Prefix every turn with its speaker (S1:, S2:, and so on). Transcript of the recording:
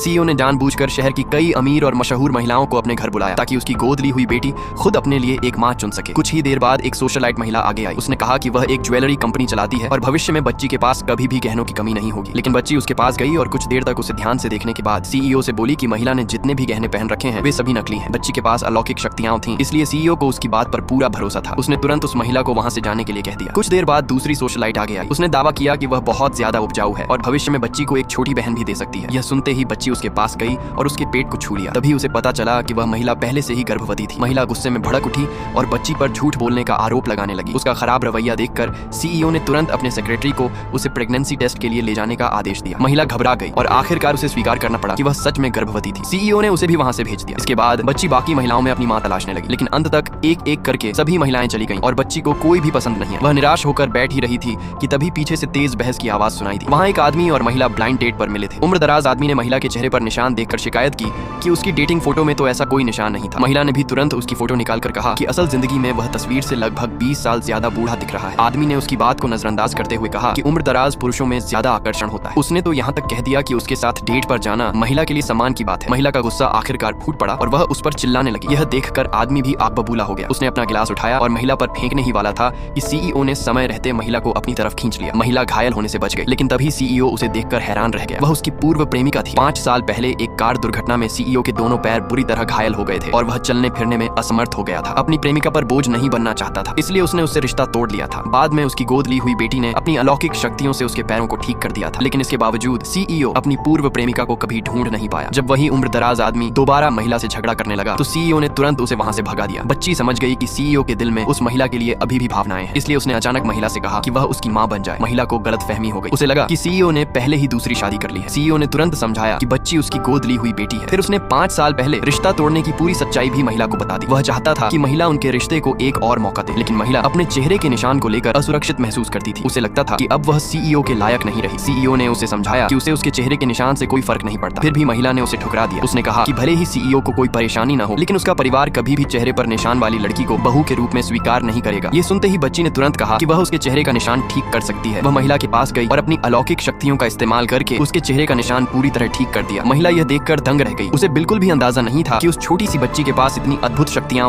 S1: CEO ने जानबूझकर शहर की कई अमीर और मशहूर महिलाओं को अपने घर बुलाया ताकि उसकी गोद ली हुई बेटी खुद अपने लिए एक मां चुन सके। कुछ ही देर बाद एक सोशलाइट महिला आगे आई। उसने कहा कि वह एक ज्वेलरी कंपनी चलाती है और भविष्य में बच्ची के पास कभी भी गहनों की कमी नहीं होगी। लेकिन बच्ची उसके पास गई और कुछ देर तक उसे ध्यान से देखने के बाद सीईओ से बोली कि महिला ने जितने भी गहने पहन रखे हैं वे सभी नकली हैं। बच्ची के पास अलौकिक शक्तियां थीं, इसलिए सीईओ को उसकी बात पर पूरा भरोसा था। उसने तुरंत उस महिला को वहां से जाने के लिए कह दिया। कुछ देर बाद दूसरी सोशलाइट आगे आई। उसने दावा किया कि वह बहुत ज्यादा उपजाऊ है और भविष्य में बच्ची को एक छोटी बहन भी दे सकती है। यह सुनते ही बच्ची उसके पास गई और उसके पेट को छू लिया। तभी उसे पता चला कि वह महिला पहले से ही गर्भवती थी। महिला गुस्से में भड़क उठी और बच्ची पर झूठ बोलने का आरोप लगाने लगी। उसका खराब रवैया देखकर सीईओ ने तुरंत अपने सेक्रेटरी को उसे प्रेगनेंसी टेस्ट के लिए ले जाने का आदेश दिया। महिला घबरा गई और आखिरकार उसे स्वीकार करना पड़ा कि वह सच में गर्भवती थी। सीईओ ने उसे भी वहां से भेज दिया। इसके बाद बच्ची बाकी महिलाओं में अपनी मां तलाशने लगी, लेकिन अंत तक एक एक करके सभी महिलाएं चली गईं और बच्ची को कोई भी पसंद नहीं आई। वह निराश होकर बैठ ही रही थी कि तभी पीछे से तेज बहस की आवाज सुनाई दी। वहां एक आदमी और महिला ब्लाइंड डेट पर मिले थे। उम्रदराज आदमी ने महिला के चेहरे पर निशान देखकर शिकायत की कि उसकी डेटिंग फोटो में तो ऐसा कोई निशान नहीं था। महिला ने भी तुरंत उसकी फोटो निकालकर कहा कि असल जिंदगी में वह तस्वीर से लगभग 20 साल ज्यादा बूढ़ा दिख रहा है। आदमी ने उसकी बात को नजरअंदाज करते हुए कहा कि उम्रदराज पुरुषों में ज्यादा आकर्षण होता है। उसने तो यहाँ तक कह दिया कि उसके साथ डेट पर जाना महिला के लिए सम्मान की बात है। महिला का गुस्सा आखिरकार फूट पड़ा और वह उस पर चिल्लाने लगी। यह देखकर आदमी भी आग बबूला हो गया। उसने अपना गिलास उठाया और महिला पर फेंकने ही वाला था कि सीईओ ने समय रहते महिला को अपनी तरफ खींच लिया। महिला घायल होने से बच गई, लेकिन तभी सीईओ उसे देखकर हैरान रह गया। वह उसकी पूर्व प्रेमिका थी। 5 साल पहले एक कार दुर्घटना में सीईओ के दोनों पैर बुरी तरह घायल हो गए थे और वह चलने फिरने में असमर्थ हो गया था। अपनी प्रेमिका पर बोझ नहीं बनना चाहता था, इसलिए उसने उससे रिश्ता तोड़ लिया था। बाद में उसकी गोद ली हुई बेटी ने अपनी अलौकिक शक्तियों से उसके पैरों को ठीक कर दिया था, लेकिन इसके बावजूद सीईओ अपनी पूर्व प्रेमिका को कभी ढूंढ नहीं पाया। जब वही उम्रदराज आदमी दोबारा महिला से झगड़ा करने लगा तो सीईओ ने तुरंत उसे वहां से भगा दिया। बच्ची समझ गई कि सीईओ के दिल में उस महिला के लिए अभी भी भावनाएं हैं, इसलिए उसने अचानक महिला से कहा कि वह उसकी मां बन जाए। महिला को गलतफहमी हो गई। उसे लगा कि सीईओ ने पहले ही दूसरी शादी कर ली है। सीईओ ने तुरंत समझाया कि बच्ची उसकी गोद ली हुई बेटी है। फिर उसने 5 साल पहले रिश्ता तोड़ने की पूरी सच्चाई भी महिला को बता दी। वह चाहता था कि महिला उनके रिश्ते को एक और मौका दे, लेकिन महिला अपने चेहरे के निशान को लेकर असुरक्षित महसूस करती थी। उसे लगता था कि अब वह सीईओ के लायक नहीं रही। सीईओ ने उसे समझाया कि उसे उसके चेहरे के निशान से कोई फर्क नहीं पड़ता। फिर भी महिला ने उसे ठुकरा दिया। उसने कहा कि भले ही सीईओ को कोई परेशानी न हो, लेकिन उसका परिवार कभी भी चेहरे पर निशान वाली लड़की को बहू के रूप में स्वीकार नहीं करेगा। ये सुनते ही बच्ची ने तुरंत कहा कि वह उसके चेहरे का निशान ठीक कर सकती है। वह महिला के पास गई और अपनी अलौकिक शक्तियों का इस्तेमाल करके उसके चेहरे का निशान पूरी तरह ठीक कर दिया। महिला यह देखकर दंग रह गई। उसे बिल्कुल भी अंदाजा नहीं था कि उस छोटी सी बच्ची के पास इतनी अद्भुत शक्तियां